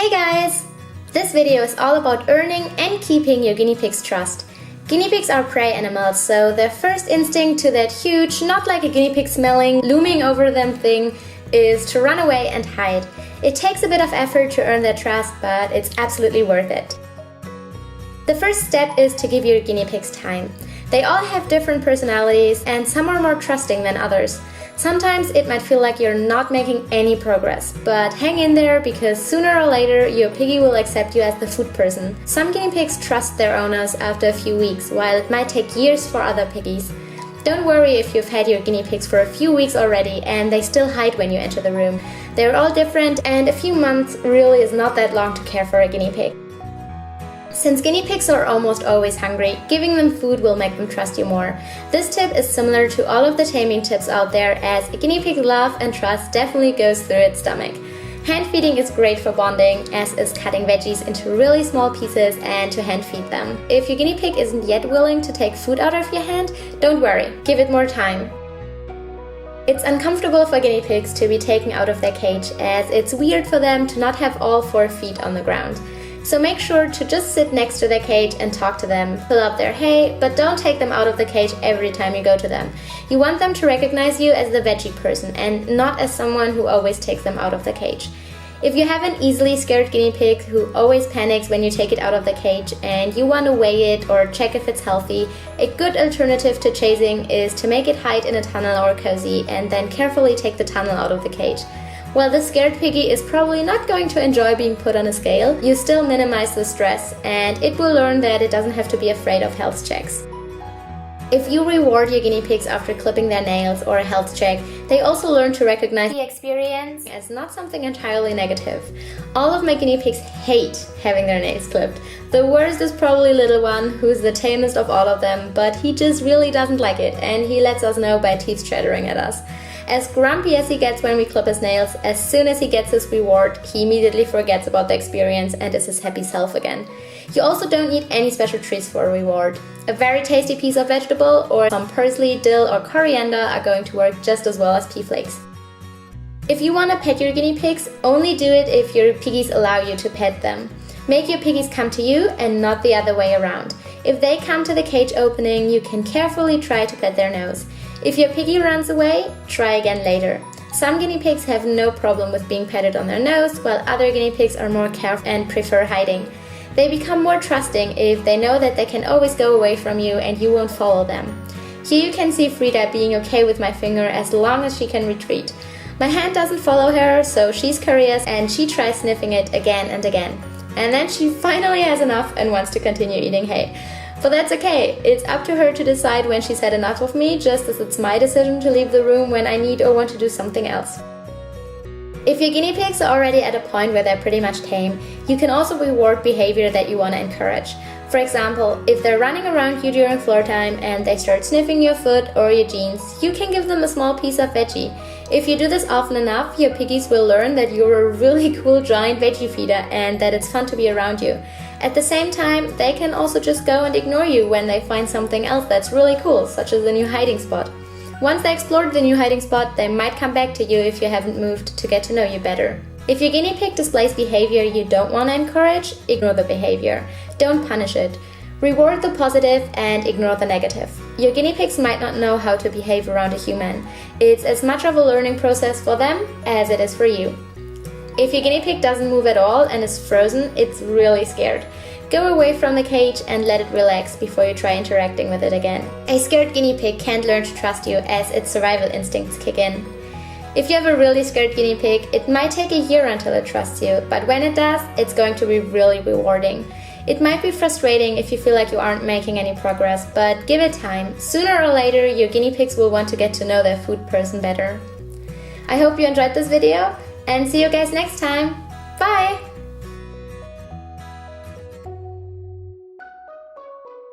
Hey guys! This video is all about earning and keeping your guinea pig's trust. Guinea pigs are prey animals, so their first instinct to that huge, not like a guinea pig smelling, looming over them thing is to run away and hide. It takes a bit of effort to earn their trust, but it's absolutely worth it. The first step is to give your guinea pigs time. They all have different personalities and some are more trusting than others. Sometimes it might feel like you're not making any progress, but hang in there because sooner or later your piggy will accept you as the food person. Some guinea pigs trust their owners after a few weeks, while it might take years for other piggies. Don't worry if you've had your guinea pigs for a few weeks already and they still hide when you enter the room. They're all different and a few months really is not that long to care for a guinea pig. Since guinea pigs are almost always hungry, giving them food will make them trust you more. This tip is similar to all of the taming tips out there, as a guinea pig's love and trust definitely goes through its stomach. Hand feeding is great for bonding, as is cutting veggies into really small pieces and to hand feed them. If your guinea pig isn't yet willing to take food out of your hand, don't worry, give it more time. It's uncomfortable for guinea pigs to be taken out of their cage, as it's weird for them to not have all 4 feet on the ground. So make sure to just sit next to their cage and talk to them, fill up their hay, but don't take them out of the cage every time you go to them. You want them to recognize you as the veggie person and not as someone who always takes them out of the cage. If you have an easily scared guinea pig who always panics when you take it out of the cage and you want to weigh it or check if it's healthy, a good alternative to chasing is to make it hide in a tunnel or cozy and then carefully take the tunnel out of the cage. While the scared piggy is probably not going to enjoy being put on a scale, you still minimize the stress and it will learn that it doesn't have to be afraid of health checks. If you reward your guinea pigs after clipping their nails or a health check, they also learn to recognize the experience as not something entirely negative. All of my guinea pigs hate having their nails clipped. The worst is probably little one, who's the tamest of all of them, but he just really doesn't like it and he lets us know by teeth chattering at us. As grumpy as he gets when we clip his nails, as soon as he gets his reward, he immediately forgets about the experience and is his happy self again. You also don't need any special treats for a reward. A very tasty piece of vegetable or some parsley, dill or coriander are going to work just as well as pea flakes. If you want to pet your guinea pigs, only do it if your piggies allow you to pet them. Make your piggies come to you and not the other way around. If they come to the cage opening, you can carefully try to pet their nose. If your piggy runs away, try again later. Some guinea pigs have no problem with being petted on their nose, while other guinea pigs are more careful and prefer hiding. They become more trusting if they know that they can always go away from you and you won't follow them. Here you can see Frida being okay with my finger as long as she can retreat. My hand doesn't follow her, so she's curious and she tries sniffing it again and again. And then she finally has enough and wants to continue eating hay. But that's okay, it's up to her to decide when she's had enough of me, just as it's my decision to leave the room when I need or want to do something else. If your guinea pigs are already at a point where they're pretty much tame, you can also reward behavior that you want to encourage. For example, if they're running around you during floor time and they start sniffing your foot or your jeans, you can give them a small piece of veggie. If you do this often enough, your piggies will learn that you're a really cool giant veggie feeder and that it's fun to be around you. At the same time, they can also just go and ignore you when they find something else that's really cool, such as a new hiding spot. Once they explored the new hiding spot, they might come back to you if you haven't moved to get to know you better. If your guinea pig displays behavior you don't want to encourage, ignore the behavior. Don't punish it. Reward the positive and ignore the negative. Your guinea pigs might not know how to behave around a human. It's as much of a learning process for them as it is for you. If your guinea pig doesn't move at all and is frozen, it's really scared. Go away from the cage and let it relax before you try interacting with it again. A scared guinea pig can't learn to trust you as its survival instincts kick in. If you have a really scared guinea pig, it might take a year until it trusts you, but when it does, it's going to be really rewarding. It might be frustrating if you feel like you aren't making any progress, but give it time. Sooner or later, your guinea pigs will want to get to know their food person better. I hope you enjoyed this video and see you guys next time. Bye!